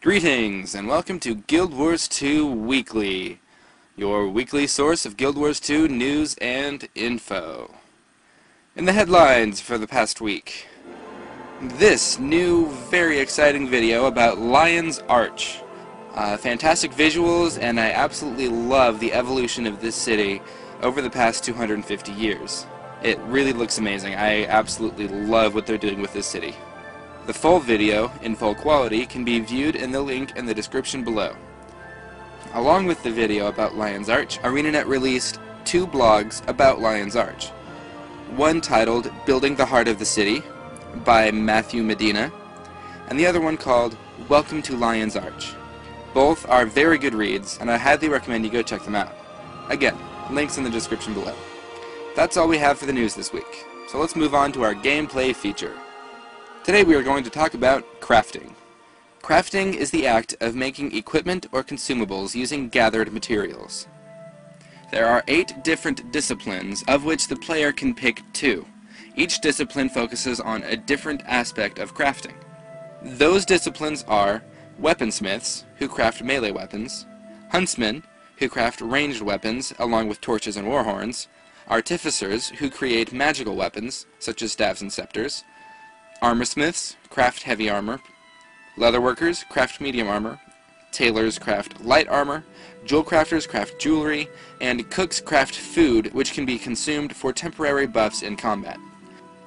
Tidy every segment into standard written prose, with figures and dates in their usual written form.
Greetings, and welcome to Guild Wars 2 Weekly, your weekly source of Guild Wars 2 news and info. In the headlines for the past week, this new, very exciting video about Lion's Arch. Fantastic visuals, and I absolutely love the evolution of this city over the past 250 years. It really looks amazing. I absolutely love what they're doing with this city. The full video, in full quality, can be viewed in the link in the description below. Along with the video about Lion's Arch, ArenaNet released two blogs about Lion's Arch. One titled Building the Heart of the City by Matthew Medina, and the other one called Welcome to Lion's Arch. Both are very good reads, and I highly recommend you go check them out. Again, links in the description below. That's all we have for the news this week, so let's move on to our gameplay feature. Today we are going to talk about crafting. Crafting is the act of making equipment or consumables using gathered materials. There are 8 different disciplines, of which the player can pick 2. Each discipline focuses on a different aspect of crafting. Those disciplines are weaponsmiths, who craft melee weapons, huntsmen, who craft ranged weapons along with torches and warhorns, artificers, who create magical weapons, such as staves and scepters, armorsmiths craft heavy armor, leatherworkers craft medium armor, tailors craft light armor, jewel crafters craft jewelry, and cooks craft food which can be consumed for temporary buffs in combat.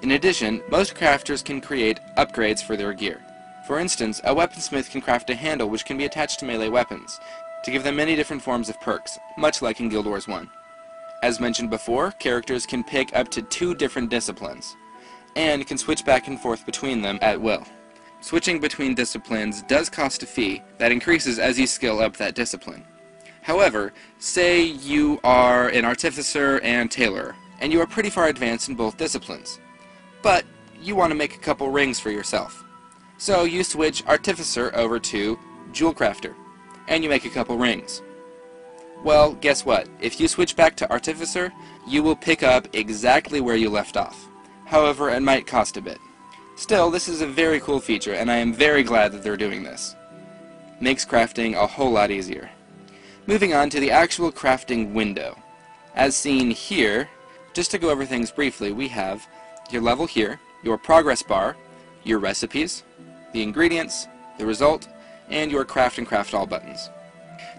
In addition, most crafters can create upgrades for their gear. For instance, a weaponsmith can craft a handle which can be attached to melee weapons, to give them many different forms of perks, much like in Guild Wars 1. As mentioned before, characters can pick up to 2 different disciplines, and can switch back and forth between them at will. Switching between disciplines does cost a fee that increases as you skill up that discipline. However, say you are an artificer and tailor, and you are pretty far advanced in both disciplines, but you want to make a couple rings for yourself. So you switch artificer over to jewel crafter, and you make a couple rings. Well, guess what? If you switch back to artificer, you will pick up exactly where you left off. However, it might cost a bit. Still, this is a very cool feature, and I am very glad that they're doing this. Makes crafting a whole lot easier. Moving on to the actual crafting window. As seen here, just to go over things briefly, we have your level here, your progress bar, your recipes, the ingredients, the result, and your craft and craft all buttons.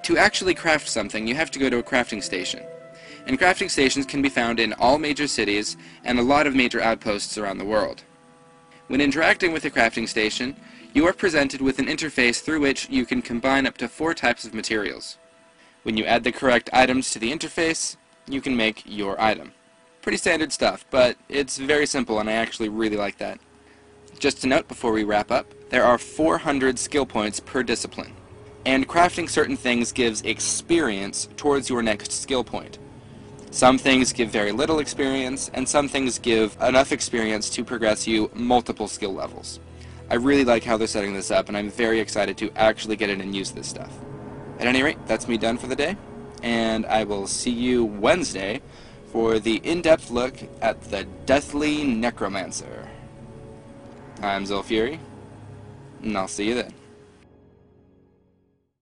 To actually craft something, you have to go to a crafting station. And crafting stations can be found in all major cities and a lot of major outposts around the world. When interacting with a crafting station, you are presented with an interface through which you can combine up to 4 types of materials. When you add the correct items to the interface, you can make your item. Pretty standard stuff, but it's very simple and I actually really like that. Just a note before we wrap up, there are 400 skill points per discipline, and crafting certain things gives experience towards your next skill point. Some things give very little experience, and some things give enough experience to progress you multiple skill levels. I really like how they're setting this up, and I'm very excited to actually get in and use this stuff. At any rate, that's me done for the day, and I will see you Wednesday for the in-depth look at the Deathly Necromancer. I'm Zolfury, and I'll see you then.